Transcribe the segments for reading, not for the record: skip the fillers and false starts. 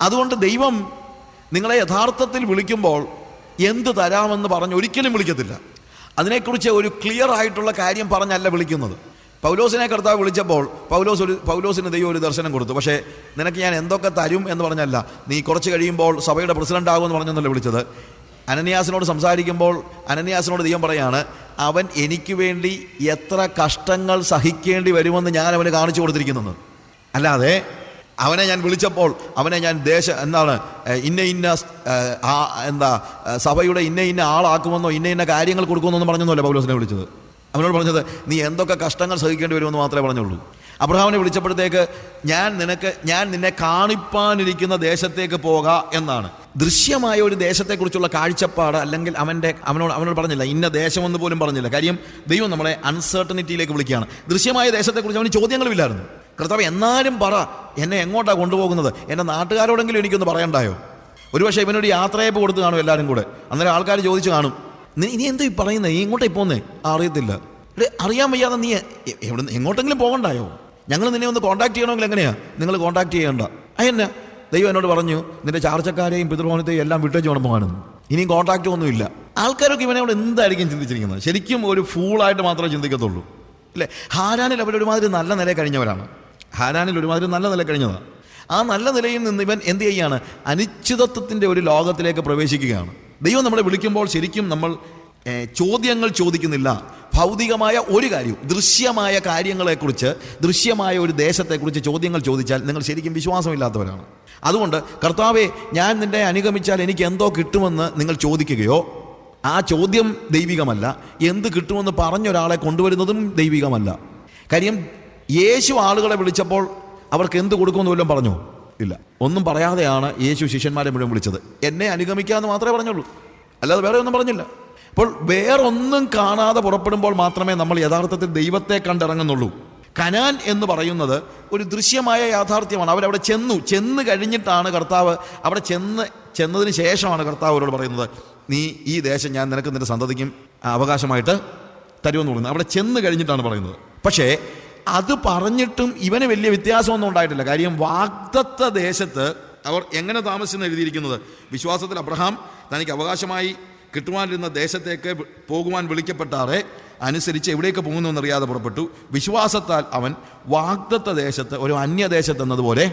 അതുകൊണ്ട് ദൈവം നിങ്ങളെ യഥാർത്ഥത്തിൽ വിളിക്കുമ്പോൾ എന്ത് തരാമെന്ന് പറഞ്ഞ് ഒരിക്കലും വിളിക്കത്തില്ല. അതിനെക്കുറിച്ച് ഒരു ക്ലിയർ ആയിട്ടുള്ള കാര്യം പറഞ്ഞല്ല വിളിക്കുന്നത്. പൗലോസിനെ കർത്താവ് വിളിച്ചപ്പോൾ പൗലോസിന് ദൈവം ഒരു ദർശനം കൊടുത്തു. പക്ഷേ നിനക്ക് ഞാൻ എന്തൊക്കെ തരും എന്ന് പറഞ്ഞല്ല, നീ കുറച്ച് കഴിയുമ്പോൾ സഭയുടെ പ്രസിഡന്റ് ആകുമെന്ന് പറഞ്ഞെന്നല്ല വിളിച്ചത്. അനന്യാസിനോട് സംസാരിക്കുമ്പോൾ അനന്യാസിനോട് ദൈവം പറയാണ്, അവൻ എനിക്ക് വേണ്ടി എത്ര കഷ്ടങ്ങൾ സഹിക്കേണ്ടി വരുമെന്ന് ഞാൻ അവന് കാണിച്ചു കൊടുത്തിരിക്കുന്നത്. അല്ലാതെ അവനെ ഞാൻ വിളിച്ചപ്പോൾ അവനെ ഞാൻ സഭയുടെ ഇന്ന ആളാക്കുമെന്നോ ഇന്ന കാര്യങ്ങൾ കൊടുക്കുമെന്നൊന്നും പറഞ്ഞൊന്നുമല്ല പൗലോസിനെ വിളിച്ചത്. അവനോട് പറഞ്ഞത്, നീ എന്തൊക്കെ കഷ്ടങ്ങൾ സഹിക്കേണ്ടി വരുമെന്ന് മാത്രമേ പറഞ്ഞുള്ളൂ. അബ്രഹാമിനെ വിളിച്ചപ്പോഴത്തേക്ക് ഞാൻ നിന്നെ കാണിപ്പാനിരിക്കുന്ന ദേശത്തേക്ക് പോക എന്നാണ്. ദൃശ്യമായ ഒരു ദേശത്തെക്കുറിച്ചുള്ള കാഴ്ചപ്പാട് അല്ലെങ്കിൽ അവനോട് പറഞ്ഞില്ല, ഇന്ന ദേശമെന്ന് പോലും പറഞ്ഞില്ല. കാര്യം ദൈവം നമ്മളെ അൺസർട്ടനിറ്റിയിലേക്ക് വിളിക്കുകയാണ്. ദൃശ്യമായ ദേശത്തെക്കുറിച്ച് അവന് ചോദ്യങ്ങളുമില്ലായിരുന്നു. കർത്താവ് എന്നാലും പറ, എന്നെ എങ്ങോട്ടാണ് കൊണ്ടുപോകുന്നത്? എൻ്റെ നാട്ടുകാരോടെങ്കിലും എനിക്കൊന്ന് പറയണ്ടായോ? ഒരുപക്ഷെ ഇവനൊരു യാത്രയപ്പ് കൊടുത്ത് കാണും എല്ലാവരും കൂടെ. അന്നേരം ആൾക്കാർ ചോദിച്ചു കാണും, നീ എന്തോ ഈ പറയുന്നത്, നീ എങ്ങോട്ടേ പോന്നേ? അറിയത്തില്ല. അറിയാൻ വയ്യാതെ നീ എങ്ങോട്ടെങ്കിലും പോകണ്ടായോ? ഞങ്ങൾ നിന്നെ ഒന്ന് കോൺടാക്ട് ചെയ്യണമെങ്കിൽ എങ്ങനെയാ? നിങ്ങൾ കോൺടാക്ട് ചെയ്യണ്ട. അതെന്നാ? ദൈവം എന്നോട് പറഞ്ഞു, നിന്റെ ചാർച്ചക്കാരെയും പിതൃഭവനത്തെയും എല്ലാം വിട്ടേച്ച് വേണം പോകാനെന്ന്. ഇനിയും കോൺടാക്റ്റ് ഒന്നുമില്ല. ആൾക്കാരൊക്കെ ഇവനോട് എന്തായിരിക്കും ചിന്തിച്ചിരിക്കുന്നത്? ശരിക്കും ഒരു ഫൂളായിട്ട് മാത്രമേ ചിന്തിക്കത്തുള്ളൂ, അല്ലേ? ഹാരാനിൽ അവരൊരുമാതിരി നല്ല നില കഴിഞ്ഞവരാണ്. ആ നല്ല നിലയിൽ നിന്ന് ഇവൻ എന്ത് ചെയ്യാണ്? അനിശ്ചിതത്വത്തിൻ്റെ ഒരു ലോകത്തിലേക്ക് പ്രവേശിക്കുകയാണ്. ദൈവം നമ്മളെ വിളിക്കുമ്പോൾ ശരിക്കും നമ്മൾ ചോദ്യങ്ങൾ ചോദിക്കുന്നില്ല. ഭൗതികമായ ഒരു കാര്യം, ദൃശ്യമായ കാര്യങ്ങളെക്കുറിച്ച്, ദൃശ്യമായ ഒരു ദേശത്തെക്കുറിച്ച് ചോദ്യങ്ങൾ ചോദിച്ചാൽ നിങ്ങൾ ശരിക്കും വിശ്വാസമില്ലാത്തവരാണ്. അതുകൊണ്ട് കർത്താവേ, ഞാൻ നിന്നെ അനുഗമിച്ചാൽ എനിക്ക് എന്തോ കിട്ടുമെന്ന് നിങ്ങൾ ചോദിക്കുകയോ, ആ ചോദ്യം ദൈവികമല്ല. എന്ത് കിട്ടുമെന്ന് പറഞ്ഞൊരാളെ കൊണ്ടുവരുന്നതും ദൈവികമല്ല. കാര്യം യേശു ആളുകളെ വിളിച്ചപ്പോൾ അവർക്ക് എന്ത് കൊടുക്കുമെന്ന് വല്ലതും പറഞ്ഞോ? ഇല്ല. ഒന്നും പറയാതെയാണ് യേശു ശിഷ്യന്മാരെ മുഴുവൻ വിളിച്ചത്. എന്നെ അനുഗമിക്കാമെന്ന് മാത്രമേ പറഞ്ഞുള്ളൂ, അല്ലാതെ വേറെ ഒന്നും പറഞ്ഞില്ല. അപ്പോൾ വേറൊന്നും കാണാതെ പുറപ്പെടുമ്പോൾ മാത്രമേ നമ്മൾ യഥാർത്ഥത്തിൽ ദൈവത്തെ കണ്ടിറങ്ങുന്നുള്ളൂ. കനാൻ എന്ന് പറയുന്നത് ഒരു ദൃശ്യമായ യാഥാർത്ഥ്യമാണ്. അവരവിടെ ചെന്ന് കഴിഞ്ഞിട്ടാണ് കർത്താവ്, അവിടെ ചെന്നതിന് ശേഷമാണ് കർത്താവ് അവരോട് പറയുന്നത്, നീ ഈ ദേശം ഞാൻ നിനക്ക് നിന്റെ സന്തതിക്കും അവകാശമായിട്ട് തരുമെന്ന് പറയുന്നത്. അവിടെ ചെന്ന് കഴിഞ്ഞിട്ടാണ് പറയുന്നത്. പക്ഷേ അത് പറഞ്ഞിട്ടും ഇവന് വലിയ വ്യത്യാസമൊന്നും ഉണ്ടായിട്ടില്ല. കാര്യം വാഗ്ദത്ത ദേശത്ത് അവർ എങ്ങനെ താമസിച്ചെന്ന് എഴുതിയിരിക്കുന്നത്, വിശ്വാസത്തിൽ അബ്രഹാം തനിക്ക് അവകാശമായി കിട്ടുവാനിരുന്ന ദേശത്തേക്ക് പോകുവാൻ വിളിക്കപ്പെട്ടാറെ അനുസരിച്ച് എവിടേക്ക് പോകുന്നുവെന്നറിയാതെ പുറപ്പെട്ടു. വിശ്വാസത്താൽ അവൻ വാഗ്ദത്ത ദേശത്ത്, ഒരു അന്യദേശത്ത് എന്നതുപോലെ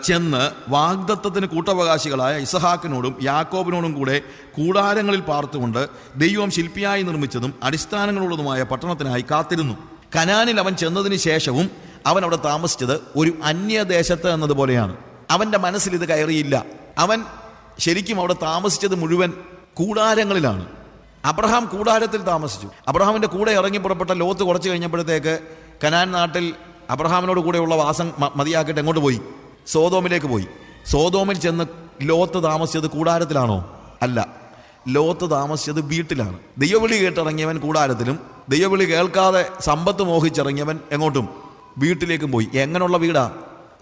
ചെന്ന് വാഗ്ദത്തത്തിന് കൂട്ടവകാശികളായ ഇസഹാക്കിനോടും യാക്കോബിനോടും കൂടെ കൂടാരങ്ങളിൽ പാർത്തുകൊണ്ട് ദൈവം ശില്പിയായി നിർമ്മിച്ചതും അടിസ്ഥാനങ്ങളുള്ളതുമായ പട്ടണത്തിനായി കാത്തിരുന്നു. കനാനിൽ അവൻ ചെന്നതിന് ശേഷവും അവൻ അവിടെ താമസിച്ചത് ഒരു അന്യദേശത്ത് എന്നതുപോലെയാണ്. അവൻ്റെ മനസ്സിൽ ഇത് കയറിയില്ല. അവൻ ശരിക്കും അവിടെ താമസിച്ചത് മുഴുവൻ കൂടാരങ്ങളിലാണ്. അബ്രഹാം കൂടാരത്തിൽ താമസിച്ചു. അബ്രഹാമിൻ്റെ കൂടെ ഇറങ്ങി പുറപ്പെട്ട ലോത്ത് കുറച്ച് കഴിഞ്ഞപ്പോഴത്തേക്ക് കനാൻ നാട്ടിൽ അബ്രഹാമിനോട് കൂടെയുള്ള വാസം മതിയാക്കിയിട്ട് എങ്ങോട്ട് പോയി? സോതോമിലേക്ക് പോയി. സോതോമിൽ ചെന്ന് ലോത്ത് താമസിച്ചത് കൂടാരത്തിലാണോ? അല്ല, ലോത്ത് താമസിച്ചത് വീട്ടിലാണ്. ദൈവവിളി കേട്ടിറങ്ങിയവൻ കൂടാരത്തിലും, ദൈവവിളി കേൾക്കാതെ സമ്പത്ത് മോഹിച്ചിറങ്ങിയവൻ എങ്ങോട്ടും? വീട്ടിലേക്കും പോയി. എങ്ങനെയുള്ള വീടാ?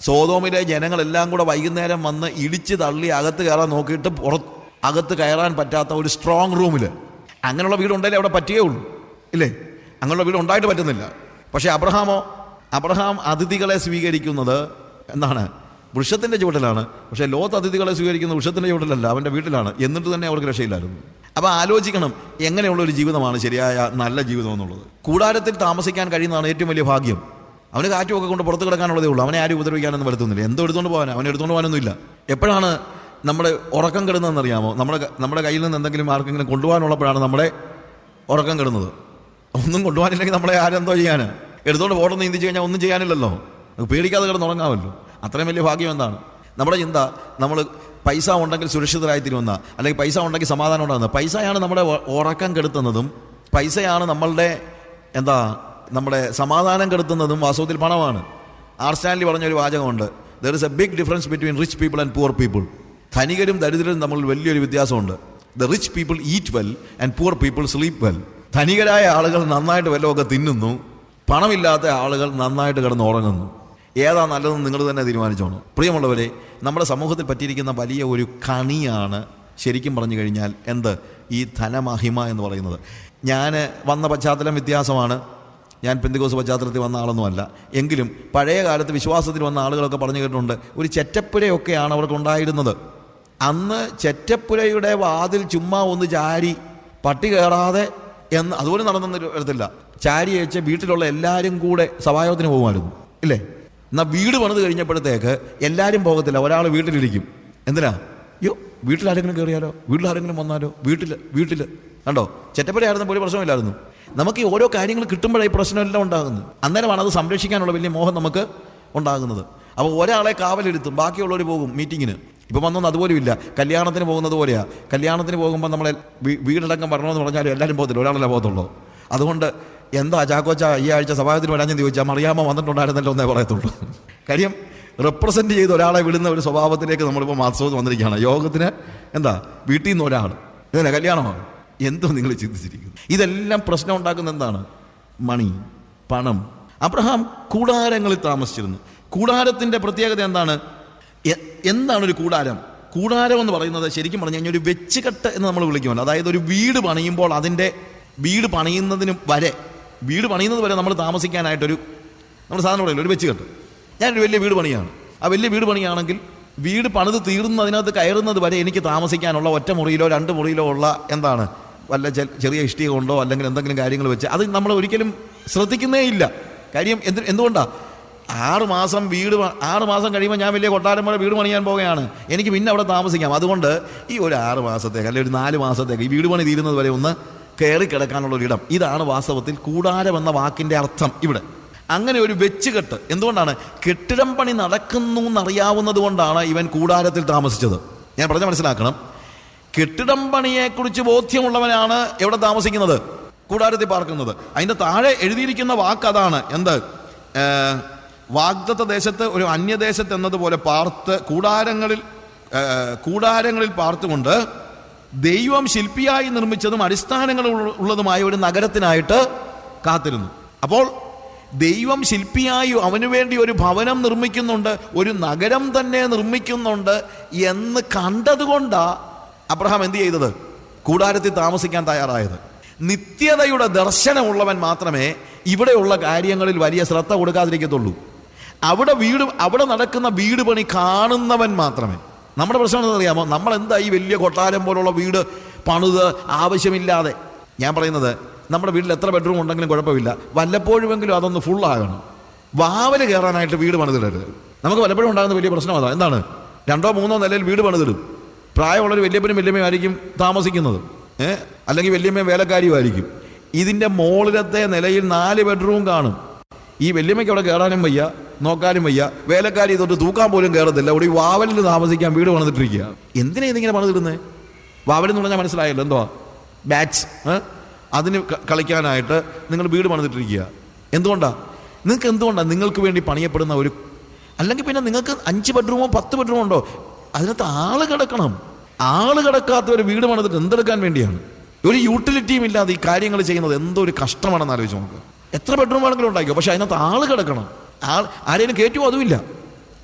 സോതോമിലെ ജനങ്ങളെല്ലാം കൂടെ വൈകുന്നേരം വന്ന് ഇടിച്ച് തള്ളി അകത്ത് കയറാൻ നോക്കിയിട്ട് അകത്ത് കയറാൻ പറ്റാത്ത ഒരു സ്ട്രോങ് റൂമിൽ. അങ്ങനെയുള്ള വീടുണ്ടെങ്കിലേ അവിടെ പറ്റുകയേ ഉള്ളൂ, ഇല്ലേ? അങ്ങനെയുള്ള വീട് ഉണ്ടായിട്ട് പറ്റുന്നില്ല. പക്ഷേ അബ്രഹാം അതിഥികളെ സ്വീകരിക്കുന്നത് എന്താണ്? വൃക്ഷത്തിൻ്റെ ചുവട്ടിലാണ്. പക്ഷേ ലോത്ത് അതിഥികളെ സ്വീകരിക്കുന്നത് വൃക്ഷത്തിൻ്റെ ചുവട്ടിലല്ല, അവൻ്റെ വീട്ടിലാണ്. എന്നിട്ട് തന്നെ അവർക്ക് രക്ഷയില്ലായിരുന്നു. അപ്പോൾ ആലോചിക്കണം, എങ്ങനെയുള്ളൊരു ജീവിതമാണ് ശരിയായ നല്ല ജീവിതം എന്നുള്ളത്. കൂടാരത്തിൽ താമസിക്കാൻ കഴിയുന്നതാണ് ഏറ്റവും വലിയ ഭാഗ്യം. അവന് കാറ്റുമൊക്കെ കൊണ്ട് പുറത്ത് കിടക്കാനുള്ളതേ ഉള്ളൂ. അവനെ ആരും ഉപദ്രവിക്കാനൊന്നും വരുത്തുന്നില്ല. എന്തോ എടുത്തുകൊണ്ട് പോകാൻ, അവനെ എടുത്തുകൊണ്ട് പോകാനൊന്നുമില്ല. എപ്പോഴാണ് നമ്മുടെ ഉറക്കം കെടുന്നതെന്നറിയാമോ? നമ്മുടെ കയ്യിൽ നിന്ന് എന്തെങ്കിലും ആർക്കെങ്കിലും കൊണ്ടുപോകാനുള്ളപ്പോഴാണ് നമ്മുടെ ഉറക്കം കെടുന്നത്. ഒന്നും കൊണ്ടുപോകാനില്ലെങ്കിൽ നമ്മളെ ആരെന്തോ ചെയ്യാൻ? എടുത്തുകൊണ്ട് പോട്ടെന്ന് ചിന്തിച്ച് കഴിഞ്ഞാൽ ഒന്നും ചെയ്യാനില്ലല്ലോ. പേടിക്കാതെ കിടന്നുറങ്ങാമല്ലോ. അത്രയും വലിയ ഭാഗ്യം എന്താണ്? നമ്മുടെ ചിന്ത, നമ്മൾ പൈസ ഉണ്ടെങ്കിൽ സുരക്ഷിതരായി തീരുമെന്ന, അല്ലെങ്കിൽ പൈസ ഉണ്ടെങ്കിൽ സമാധാനം ഉണ്ടാകുന്നത്. പൈസയാണ് നമ്മുടെ ഉറക്കം കെടുത്തുന്നതും പൈസയാണ് നമ്മുടെ സമാധാനം കെടുത്തുന്നതും വാസ്തവത്തിൽ പണമാണ്. ആർ സ്റ്റാൻലി പറഞ്ഞൊരു വാചകമുണ്ട്, there is a big difference between rich people and poor people. ധനികരും ദരിദ്രരും തമ്മിൽ വലിയൊരു വ്യത്യാസമുണ്ട്. The rich people eat well and poor people sleep well. ധനികരായ ആളുകൾ നന്നായിട്ട് വല്ലതൊക്കെ തിന്നുന്നു, പണമില്ലാത്ത ആളുകൾ നന്നായിട്ട് കിടന്ന് ഉറങ്ങുന്നു. ഏതാ നല്ലതെന്ന് നിങ്ങൾ തന്നെ തീരുമാനിച്ചോണം. പ്രിയമുള്ളവരെ, നമ്മുടെ സമൂഹത്തിൽ പറ്റിയിരിക്കുന്ന വലിയ ഒരു കണിയാണ് ശരിക്കും പറഞ്ഞു കഴിഞ്ഞാൽ ഈ ധനമഹിമ എന്ന് പറയുന്നത്. ഞാൻ വന്ന പശ്ചാത്തലം വ്യത്യാസമാണ്. ഞാൻ പെന്തിക്കോസ് പശ്ചാത്തലത്തിൽ വന്ന ആളൊന്നുമല്ല. എങ്കിലും പഴയ കാലത്ത് വിശ്വാസത്തിൽ വന്ന ആളുകളൊക്കെ പറഞ്ഞു കേട്ടിട്ടുണ്ട്, ഒരു ചെറ്റപ്പുരയൊക്കെയാണ് അവർക്ക് ഉണ്ടായിരുന്നത്. അന്ന് ചെറ്റപ്പുരയുടെ വാതിൽ ചുമ്മാ ഒന്ന് ചാരി പട്ടി കയറാതെ എന്ന് അതുപോലെ നടന്നൊന്നും വരത്തില്ല. ചാരി വെച്ച് വീട്ടിലുള്ള എല്ലാവരും കൂടെ സഭായോഗത്തിന് പോകുമായിരുന്നു, ഇല്ലേ? എന്നാൽ വീട് പണിത് കഴിഞ്ഞപ്പോഴത്തേക്ക് എല്ലാവരും പോകത്തില്ല, ഒരാൾ വീട്ടിലിരിക്കും. എന്തിനാ? അയ്യോ, വീട്ടിലാരെങ്കിലും കയറിയാലോ, വീട്ടിലാരെങ്കിലും വന്നാലോ, വീട്ടിൽ കണ്ടോ. ചെറ്റപ്പുരയായിരുന്നപ്പോൾ ഒരു പ്രശ്നമില്ലായിരുന്നു. നമുക്ക് ഈ ഓരോ കാര്യങ്ങൾ കിട്ടുമ്പോഴേ പ്രശ്നമെല്ലാം ഉണ്ടാകുന്നത്. അന്നേരമാണ് അത് സംരക്ഷിക്കാനുള്ള വലിയ മോഹം നമുക്ക് ഉണ്ടാകുന്നത്. അപ്പോൾ ഒരാളെ കാവലെടുത്തും ബാക്കിയുള്ളവർ പോകും മീറ്റിങ്ങിന്. ഇപ്പം വന്നൊന്നും അതുപോലും ഇല്ല. കല്യാണത്തിന് പോകുന്നത് പോലെയാണ്. കല്യാണത്തിന് പോകുമ്പോൾ നമ്മളെ വീടടക്കം വരണമെന്ന് പറഞ്ഞാലും എല്ലാവരും പോകത്തില്ല, ഒരാളല്ലേ പോകത്തുള്ളൂ. അതുകൊണ്ട് എന്താ ചാക്കോച്ച ഈ ആഴ്ച സഭായത്തിന് വരാഞ്ഞെന്ന് ചോദിച്ചാൽ മറിയാമ്മ വന്നിട്ടുണ്ടായിരുന്നല്ലോ എന്നേ പറയത്തുള്ളൂ. കാര്യം റെപ്രസെൻറ്റ് ചെയ്ത് ഒരാളെ വിടുന്ന ഒരു സ്വഭാവത്തിലേക്ക് നമ്മളിപ്പോൾ മാസവും വന്നിരിക്കുകയാണ്. യോഗത്തിന് എന്താ വീട്ടിൽ നിന്ന് ഒരാൾ, ഇതന്നെ കല്യാണമാണ്. എന്തോ നിങ്ങൾ ചിന്തിച്ചിരിക്കുന്നു. ഇതെല്ലാം പ്രശ്നം ഉണ്ടാക്കുന്ന എന്താണ്? മണി, പണം. അബ്രഹാം കൂടാരങ്ങളിൽ താമസിച്ചിരുന്നു. കൂടാരത്തിൻ്റെ പ്രത്യേകത എന്താണ്? എന്താണ് ഒരു കൂടാരം? കൂടാരം എന്ന് പറയുന്നത് ശരിക്കും പറഞ്ഞു കഴിഞ്ഞാൽ ഒരു വെച്ചുകെട്ട് എന്ന് നമ്മൾ വിളിക്കുമല്ലോ. അതായത് ഒരു വീട് പണിയുമ്പോൾ അതിൻ്റെ വീട് പണിയുന്നത് വരെ നമ്മൾ താമസിക്കാനായിട്ടൊരു നമ്മൾ സാധനം പറയില്ല, ഒരു വെച്ചുകെട്ട്. ഞാനൊരു വലിയ വീട് പണിയാണ്. ആ വലിയ വീട് പണിയാണെങ്കിൽ വീട് പണിത് തീർന്നതിനകത്ത് കയറുന്നത് വരെ എനിക്ക് താമസിക്കാനുള്ള ഒറ്റ മുറിയിലോ 2 മുറിയിലോ ഉള്ള എന്താണ് വല്ല ചെറിയ ഇഷ്ടിക കൊണ്ടോ അല്ലെങ്കിൽ എന്തെങ്കിലും കാര്യങ്ങൾ വെച്ച് അത് നമ്മൾ ഒരിക്കലും ശ്രദ്ധിക്കുന്നേ ഇല്ല. കാര്യം എന്തുകൊണ്ടാണ്? 6 മാസം കഴിയുമ്പോൾ ഞാൻ വലിയ കൊട്ടാരം പോലെ വീട് പണിയാൻ പോവുകയാണ്, എനിക്ക് പിന്നെ അവിടെ താമസിക്കാം. അതുകൊണ്ട് ഈ ഒരു 6 മാസത്തേക്ക് അല്ലെങ്കിൽ ഒരു 4 മാസത്തേക്ക് ഈ വീട് പണി തീരുന്നത് വരെ ഒന്ന് കയറി കിടക്കാനുള്ളൊരിടം. ഇതാണ് വാസ്തവത്തിൽ കൂടാരം എന്ന വാക്കിൻ്റെ അർത്ഥം ഇവിടെ. അങ്ങനെ ഒരു വെച്ചുകെട്ട്. എന്തുകൊണ്ടാണ്? കെട്ടിടം പണി നടക്കുന്നു എന്നറിയാവുന്നത് കൊണ്ടാണ് ഇവൻ കൂടാരത്തിൽ താമസിച്ചത്. ഞാൻ പറഞ്ഞ മനസ്സിലാക്കണം. കെട്ടിടം പണിയെക്കുറിച്ച് ബോധ്യമുള്ളവനാണ് എവിടെ താമസിക്കുന്നത്? കൂടാരത്തിൽ പാർക്കുന്നത്. അതിൻ്റെ താഴെ എഴുതിയിരിക്കുന്ന വാക്ക് അതാണ്. എന്ത്? വാഗ്ദത്ത ദേശത്ത് ഒരു അന്യദേശത്ത് എന്നതുപോലെ പാർത്ത് കൂടാരങ്ങളിൽ പാർത്തുകൊണ്ട് ദൈവം ശില്പിയായി നിർമ്മിച്ചതും അടിസ്ഥാനങ്ങൾ ഉള്ളതുമായ ഒരു നഗരത്തിനായിട്ട് കാത്തിരുന്നു. അപ്പോൾ ദൈവം ശില്പിയായി അവന് വേണ്ടി ഒരു ഭവനം നിർമ്മിക്കുന്നുണ്ട്, ഒരു നഗരം തന്നെ നിർമ്മിക്കുന്നുണ്ട് എന്ന് കണ്ടതുകൊണ്ടാണ് അബ്രഹാം എന്ത് ചെയ്തത്? കൂടാരത്തിൽ താമസിക്കാൻ തയ്യാറായത്. നിത്യതയുടെ ദർശനമുള്ളവൻ മാത്രമേ ഇവിടെയുള്ള കാര്യങ്ങളിൽ വലിയ ശ്രദ്ധ കൊടുക്കാതിരിക്കത്തുള്ളൂ. അവിടെ നടക്കുന്ന വീട് പണി കാണുന്നവൻ മാത്രമേ. നമ്മുടെ പ്രശ്നം എന്താണെന്നറിയാമോ? നമ്മൾ എന്താ ഈ വലിയ കൊട്ടാരം പോലുള്ള വീട് പണിത് ആവശ്യമില്ലാതെ. ഞാൻ പറയുന്നത് നമ്മുടെ വീട്ടിൽ എത്ര ബെഡ്റൂം ഉണ്ടെങ്കിലും കുഴപ്പമില്ല, വല്ലപ്പോഴുമെങ്കിലും അതൊന്ന് ഫുള്ളാകണം. വാവല് കയറാനായിട്ട് വീട് പണിതിടരുത്. നമുക്ക് വല്ലപ്പോഴും ഉണ്ടാകുന്ന വലിയ പ്രശ്നം അതാ. എന്താണ്? 2ഓ 3ഓ നിലയിൽ വീട് പണിതിടും. പ്രായമുള്ളൊരു വല്യപ്പനും വല്യമ്മയും ആയിരിക്കും താമസിക്കുന്നത്, അല്ലെങ്കിൽ വല്യമ്മയും വേലക്കാരിയും ആയിരിക്കും. ഇതിൻ്റെ മുകളിലത്തെ നിലയിൽ 4 ബെഡ്റൂം കാണും. ഈ വല്യമ്മയ്ക്ക് അവിടെ കയറാനും വയ്യ, നോക്കാനും വയ്യ. വേലക്കാരി തൊട്ട് തൂക്കാൻ പോലും കയറത്തില്ല. അവിടെ ഈ വാവലിൽ താമസിക്കാൻ വീട് പണിതിട്ടിരിക്കുക. എന്തിനാ ഇതിങ്ങനെ പണിതിടുന്നത്? വാവലെന്ന് പറഞ്ഞാൽ മനസ്സിലായല്ലോ എന്തുവാ? ബാറ്റ്സ്. അതിന് കളിക്കാനായിട്ട് നിങ്ങൾ വീട് പണിതിട്ടിരിക്കുക. എന്തുകൊണ്ടാണ് നിങ്ങൾക്ക് വേണ്ടി പണിയപ്പെടുന്ന ഒരു, അല്ലെങ്കിൽ പിന്നെ നിങ്ങൾക്ക് 5 ബെഡ്റൂമോ 10 ബെഡ്റൂമോ ഉണ്ടോ, അതിനകത്ത് ആള് കിടക്കണം. ആള് കിടക്കാത്ത ഒരു വീട് പണിതിട്ട് എന്തെടുക്കാൻ വേണ്ടിയാണ്? ഒരു യൂട്ടിലിറ്റിയും ഇല്ലാതെ ഈ കാര്യങ്ങൾ ചെയ്യുന്നത് എന്തോ ഒരു കഷ്ടമാണെന്ന് ആലോചിച്ച് നമുക്ക്. എത്ര ബെഡ്റൂം ആണെങ്കിലും ഉണ്ടാക്കിയോ, പക്ഷെ അതിനകത്ത് ആള് കിടക്കണം. ആരെയും കയറ്റുമോ അതുമില്ല,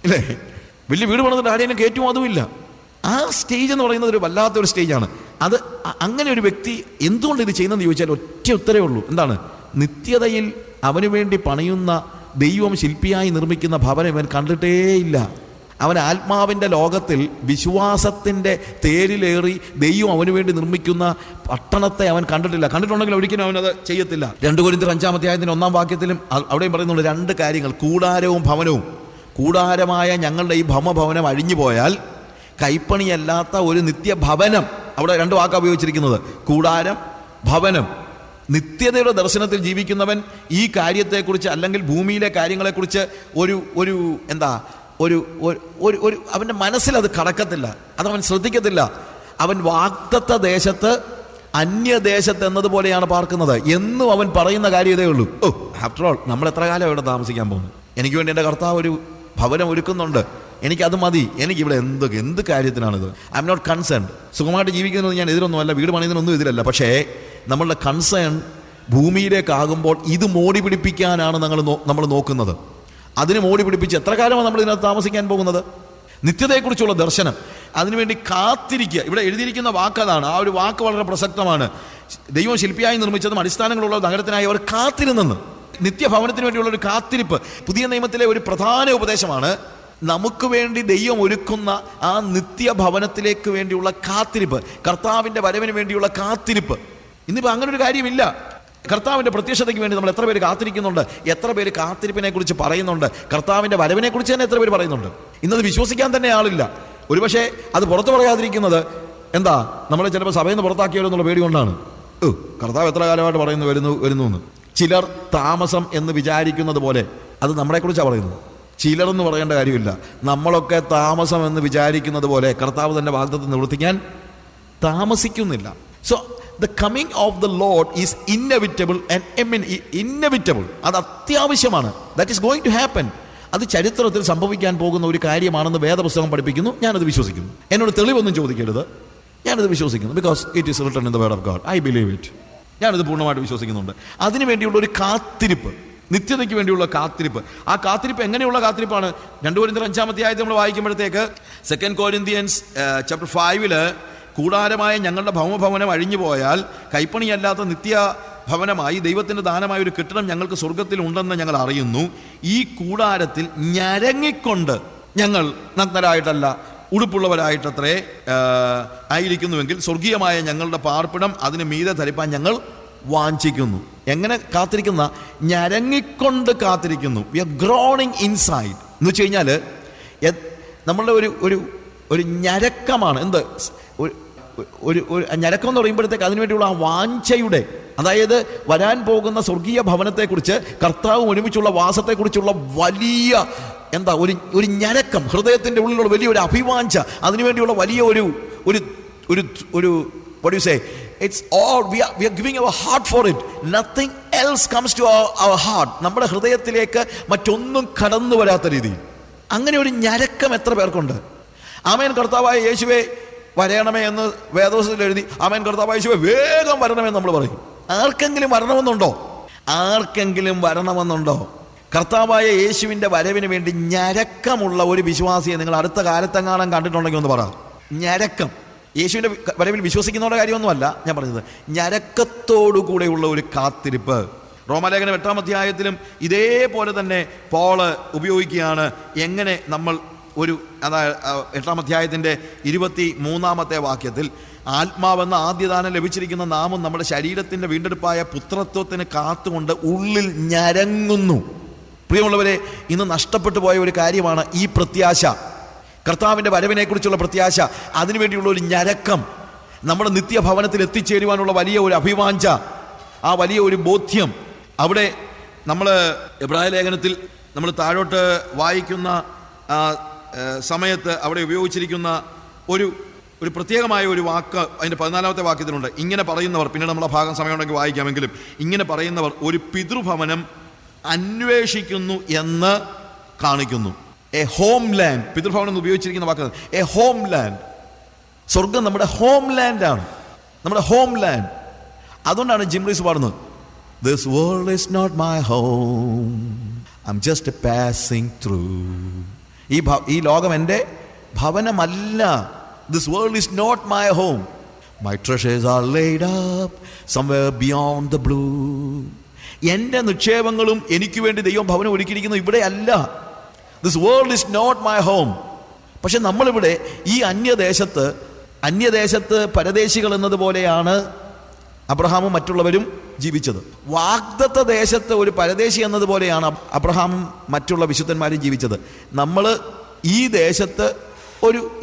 ഇല്ലേ? വലിയ വീട് പണിതിട്ട് ആരെയും കയറ്റുമോ അതുമില്ല. ആ സ്റ്റേജ് എന്ന് പറയുന്നത് ഒരു വല്ലാത്തൊരു സ്റ്റേജാണ്. അത് അങ്ങനെ ഒരു വ്യക്തി എന്തുകൊണ്ട് ഇത് ചെയ്യുന്നതെന്ന് ചോദിച്ചാൽ ഒറ്റ ഉത്തരവേ ഉള്ളൂ. എന്താണ്? നിത്യതയിൽ അവന് വേണ്ടി പണിയുന്ന ദൈവം ശില്പിയായി നിർമ്മിക്കുന്ന ഭവനം ഇവൻ കണ്ടിട്ടേയില്ല. അവൻ ആത്മാവിൻ്റെ ലോകത്തിൽ വിശ്വാസത്തിൻ്റെ തേരിലേറി ദൈവം അവന് വേണ്ടി നിർമ്മിക്കുന്ന പട്ടണത്തെ അവൻ കണ്ടിട്ടില്ല. കണ്ടിട്ടുണ്ടെങ്കിൽ ഒരിക്കലും അവനത് ചെയ്യത്തില്ല. 2 കൊരിന്ത്യർ 5-ാം അധ്യായത്തിൻ്റെ 1-ാം വാക്യത്തിലും അവിടെയും പറയുന്നുണ്ട് 2 കാര്യങ്ങൾ: കൂടാരവും ഭവനവും. കൂടാരമായ ഞങ്ങളുടെ ഈ ഭവനം അഴിഞ്ഞു പോയാൽ കൈപ്പണിയല്ലാത്ത ഒരു നിത്യഭവനം. അവിടെ 2 വാക്കാണ് ഉപയോഗിച്ചിരിക്കുന്നത്: കൂടാരം, ഭവനം. നിത്യതയുടെ ദർശനത്തിൽ ജീവിക്കുന്നവൻ ഈ കാര്യത്തെക്കുറിച്ച് അല്ലെങ്കിൽ ഭൂമിയിലെ കാര്യങ്ങളെക്കുറിച്ച് ഒരു അവൻ്റെ മനസ്സിലത് കടക്കത്തില്ല, അതവൻ ശ്രദ്ധിക്കത്തില്ല. അവൻ വാഗ്ദത്ത ദേശത്ത് അന്യദേശത്ത് എന്നതുപോലെയാണ് പാർക്കുന്നത്. എന്നും അവൻ പറയുന്ന കാര്യം ഇതേ ഉള്ളൂ: ആഫ്റ്റർ ഓൾ നമ്മൾ എത്ര കാലം ഇവിടെ താമസിക്കാൻ പോകുന്നു? എനിക്ക് വേണ്ടി എൻ്റെ കർത്താവ് ഒരു ഭവനം ഒരുക്കുന്നുണ്ട്, എനിക്കത് മതി. എനിക്കിവിടെ എന്ത് കാര്യത്തിനാണിത്? I'm not concerned. സുഖമായിട്ട് ജീവിക്കുന്നത് ഞാൻ എതിരൊന്നുമല്ല, വീട് പണിയുന്നതിനൊന്നും എതിരല്ല. പക്ഷേ നമ്മളുടെ കൺസേൺ ഭൂമിയിലേക്കാകുമ്പോൾ ഇത് മോടി പിടിപ്പിക്കാനാണ് നമ്മൾ നോക്കുന്നത്. അതിന് മോടി പിടിപ്പിച്ച് എത്ര കാലമാണ് നമ്മൾ ഇതിനകത്ത് താമസിക്കാൻ പോകുന്നത്? നിത്യതയെക്കുറിച്ചുള്ള ദർശനം, അതിനുവേണ്ടി കാത്തിരിക്കുക. ഇവിടെ എഴുതിയിരിക്കുന്ന വാക്കതാണ്. ആ ഒരു വാക്ക് വളരെ പ്രസക്തമാണ്. ദൈവം ശില്പിയായി നിർമ്മിച്ചതും അടിസ്ഥാനങ്ങളുള്ള നഗരത്തിനായി അവർ കാത്തിരുന്നെന്ന്. നിത്യഭവനത്തിന് വേണ്ടിയുള്ള ഒരു കാത്തിരിപ്പ് പുതിയ നിയമത്തിലെ ഒരു പ്രധാന ഉപദേശമാണ്. നമുക്ക് വേണ്ടി ദൈവം ഒരുക്കുന്ന ആ നിത്യഭവനത്തിലേക്ക് വേണ്ടിയുള്ള കാത്തിരിപ്പ്, കർത്താവിൻ്റെ വരവിന് വേണ്ടിയുള്ള കാത്തിരിപ്പ്. ഇന്നിപ്പോൾ അങ്ങനെ ഒരു കാര്യമില്ല. കർത്താവിൻ്റെ പ്രത്യക്ഷതയ്ക്ക് വേണ്ടി നമ്മൾ എത്ര പേര് കാത്തിരിക്കുന്നുണ്ട്, എത്ര പേര് കാത്തിരിപ്പിനെ കുറിച്ച് പറയുന്നുണ്ട്, കർത്താവിൻ്റെ വരവിനെ കുറിച്ച് തന്നെ എത്ര പേര് പറയുന്നുണ്ട്. ഇന്നത് വിശ്വസിക്കാൻ തന്നെ ആളില്ല. ഒരുപക്ഷെ അത് പുറത്തു പറയാതിരിക്കുന്നത് എന്താ, നമ്മളെ ചിലപ്പോൾ സഭയിൽ നിന്ന് പുറത്താക്കിയാലോ എന്നുള്ള പേടി കൊണ്ടാണ്. കർത്താവ് എത്ര കാലമായിട്ട് വരുന്നു എന്ന്. ചിലർ താമസം എന്ന് വിചാരിക്കുന്നത് പോലെ അത് നമ്മളെക്കുറിച്ചാണ് പറയുന്നത്. ചിലർ എന്ന് പറയേണ്ട കാര്യമില്ല. നമ്മളൊക്കെ താമസം എന്ന് വിചാരിക്കുന്നത് പോലെ കർത്താവ് തൻ്റെ വാഗ്ദത്തം നിവർത്തിക്കാൻ താമസിക്കുന്നില്ല. So the coming of the Lord is inevitable and inevitable. അത് അത്യാവശ്യമാണ്. That is going to happen. അത് ചരിത്രത്തിൽ സംഭവിക്കാൻ പോകുന്ന ഒരു കാര്യമാണെന്ന് വേദപുസ്തകം പഠിപ്പിക്കുന്നു. ഞാനത് വിശ്വസിക്കുന്നു. എന്നോട് തെളിവൊന്നും ചോദിക്കരുത്, ഞാനത് വിശ്വസിക്കുന്നു. Because it is written in the word of God. I believe it. ഞാനത് പൂർണ്ണമായിട്ട് വിശ്വസിക്കുന്നുണ്ട്. അതിനു വേണ്ടിയുള്ള ഒരു കാത്തിരിപ്പ്, നിത്യതയ്ക്ക് വേണ്ടിയുള്ള കാത്തിരിപ്പ്. ആ കാത്തിരിപ്പ് എങ്ങനെയുള്ള കാത്തിരിപ്പാണ്? 2 കൊരിന്ത്യർ 5-ാം അധ്യായത്തിൽ നമ്മൾ വായിക്കുമ്പോഴത്തേക്ക് 2 Corinthians chapter 5 കൂടാരമായ ഞങ്ങളുടെ ഭൗമഭവനം അഴിഞ്ഞു പോയാൽ കൈപ്പണിയല്ലാത്ത നിത്യ ഭവനമായി ദൈവത്തിൻ്റെ ദാനമായ ഒരു കെട്ടിടം ഞങ്ങൾക്ക് സ്വർഗത്തിൽ ഉണ്ടെന്ന് ഞങ്ങൾ അറിയുന്നു. ഈ കൂടാരത്തിൽ ഞരങ്ങിക്കൊണ്ട് ഞങ്ങൾ നഗ്നരായിട്ടല്ല ഉടുപ്പുള്ളവരായിട്ടത്രേ ആയിരിക്കുന്നുവെങ്കിൽ സ്വർഗീയമായ ഞങ്ങളുടെ പാർപ്പിടം അതിന് മീതെ ധരിപ്പാൻ ഞങ്ങൾ വാഞ്ചിക്കുന്നു. എങ്ങനെ കാത്തിരിക്കുന്ന? ഞരങ്ങിക്കൊണ്ട് കാത്തിരിക്കുന്നു. വി ആർ ഗ്രോണിങ് ഇൻസൈഡ് എന്ന് വെച്ച് കഴിഞ്ഞാൽ നമ്മളുടെ ഒരു ഞരക്കമാണ്. എന്ത് ഒരു ഞരക്കം എന്ന് പറയുമ്പോഴത്തേക്ക് അതിനുവേണ്ടിയുള്ള ആ വാഞ്ചയുടെ, അതായത് വരാൻ പോകുന്ന സ്വർഗീയ ഭവനത്തെക്കുറിച്ച്, കർത്താവും ഒരുമിച്ചുള്ള വാസത്തെക്കുറിച്ചുള്ള വലിയ ഒരു ഞരക്കം, ഹൃദയത്തിൻ്റെ ഉള്ളിലുള്ള വലിയൊരു അഭിവാഞ്ച, അതിനുവേണ്ടിയുള്ള വലിയ ഒരു what do you say, it's all we are giving our heart for it. Nothing else comes to our heart. നമ്മുടെ ഹൃദയത്തിലേക്ക് മറ്റൊന്നും കടന്നു വരാത്ത രീതിയിൽ അങ്ങനെ ഒരു ഞരക്കം എത്ര പേർക്കുണ്ട്? ആമേൻ കർത്താവായ യേശുവേ വരയണമേ എന്ന് വേദപുസ്തകത്തിൽ എഴുതി, ആമേൻ കർത്താവായ യേശുവേ വേഗം വരണമെന്ന് നമ്മൾ പറയും. ആർക്കെങ്കിലും വരണമെന്നുണ്ടോ? ആർക്കെങ്കിലും വരണമെന്നുണ്ടോ? കർത്താവായ യേശുവിൻ്റെ വരവിന് വേണ്ടി ഞരക്കമുള്ള ഒരു വിശ്വാസിയെ നിങ്ങൾ അടുത്ത കാലത്തെങ്ങാനും കണ്ടിട്ടുണ്ടെങ്കിൽ ഒന്ന് പറ. ഞരക്കം. യേശുവിൻ്റെ വരവിൽ വിശ്വസിക്കുന്നവരുടെ കാര്യമൊന്നുമല്ല ഞാൻ പറഞ്ഞത്, ഞരക്കത്തോടുകൂടെയുള്ള ഒരു കാത്തിരിപ്പ്. റോമാലേഖനം 8-ാം അധ്യായത്തിലും ഇതേപോലെ തന്നെ പോള് ഉപയോഗിക്കുകയാണ്. എങ്ങനെ നമ്മൾ അതായത് 8-ാം അധ്യായത്തിൻ്റെ 23-ാമത്തെ വാക്യത്തിൽ ആത്മാവെന്ന ആദ്യദാനം ലഭിച്ചിരിക്കുന്ന നാമും നമ്മുടെ ശരീരത്തിൻ്റെ വീണ്ടെടുപ്പായ പുത്രത്വത്തിന് കാത്തുകൊണ്ട് ഉള്ളിൽ ഞരങ്ങുന്നു. പ്രിയമുള്ളവരെ, ഇന്ന് നഷ്ടപ്പെട്ടു പോയ ഒരു കാര്യമാണ് ഈ പ്രത്യാശ, കർത്താവിൻ്റെ വരവിനെക്കുറിച്ചുള്ള പ്രത്യാശ, അതിനുവേണ്ടിയുള്ള ഒരു ഞരക്കം, നമ്മുടെ നിത്യഭവനത്തിൽ എത്തിച്ചേരുവാനുള്ള വലിയ ഒരു അഭിവാഞ്ച, ആ വലിയ ഒരു ബോധ്യം. അവിടെ നമ്മൾ എബ്രായ ലേഖനത്തിൽ നമ്മൾ താഴോട്ട് വായിക്കുന്ന സമയത്ത് അവിടെ ഉപയോഗിച്ചിരിക്കുന്ന ഒരു പ്രത്യേകമായ ഒരു വാക്ക് അതിൻ്റെ 14-ാമത്തെ വാക്യത്തിലുണ്ട്. ഇങ്ങനെ പറയുന്നവർ, പിന്നീട് നമ്മളെ ഭാഗം സമയമുണ്ടെങ്കിൽ വായിക്കാമെങ്കിലും, ഇങ്ങനെ പറയുന്നവർ ഒരു പിതൃഭവനം അന്വേഷിക്കുന്നു എന്ന് കാണിക്കുന്നു. എ ഹോം ലാൻഡ്, പിതൃഭവനം എന്ന് ഉപയോഗിച്ചിരിക്കുന്ന വാക്ക് എ ഹോം ലാൻഡ്. സ്വർഗം നമ്മുടെ ഹോം ലാൻഡാണ്, നമ്മുടെ ഹോം ലാൻഡ്. അതുകൊണ്ടാണ് ജിംറീസ് പാടുന്നത്, this world is not my home, I am just passing through. ഈ ലോകം എൻ്റെ ഭവനമല്ല. This world is not my home, my treasures are laid up somewhere beyond the blue. എൻ്റെ നിക്ഷേപങ്ങളും എനിക്ക് വേണ്ടി ദൈവം ഭവനം ഒരുക്കിയിരിക്കുന്നു ഇവിടെ അല്ല. This world is not my home. പക്ഷെ നമ്മളിവിടെ ഈ അന്യദേശത്ത് പരദേശികൾ എന്നതുപോലെയാണ് അബ്രഹാമും മറ്റുള്ളവരും ജീവിച്ചത്. വാഗ്ദത്ത ദേശത്ത് ഒരു പരദേശി എന്നതുപോലെയാണ് അബ്രഹാമും മറ്റുള്ള വിശുദ്ധന്മാരും ജീവിച്ചത്. നമ്മൾ ഈ ദേശത്ത്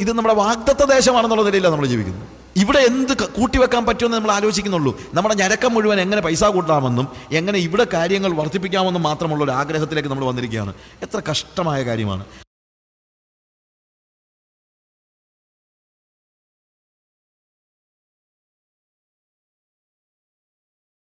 ഇത് നമ്മുടെ വാഗ്ദത്ത ദേശമാണെന്നുള്ള നിലയിലാണ് നമ്മൾ ജീവിക്കുന്നത്. ഇവിടെ എന്ത് കൂട്ടിവെക്കാൻ പറ്റുമെന്ന് നമ്മൾ ആലോചിക്കുന്നുള്ളൂ. നമ്മുടെ ഞരക്കം മുഴുവൻ എങ്ങനെ പൈസ കൂട്ടാമെന്നും എങ്ങനെ ഇവിടെ കാര്യങ്ങൾ വർദ്ധിപ്പിക്കാമെന്നും മാത്രമുള്ള ഒരു ആഗ്രഹത്തിലേക്ക് നമ്മൾ വന്നിരിക്കുകയാണ്. എത്ര കഷ്ടമായ കാര്യമാണ്.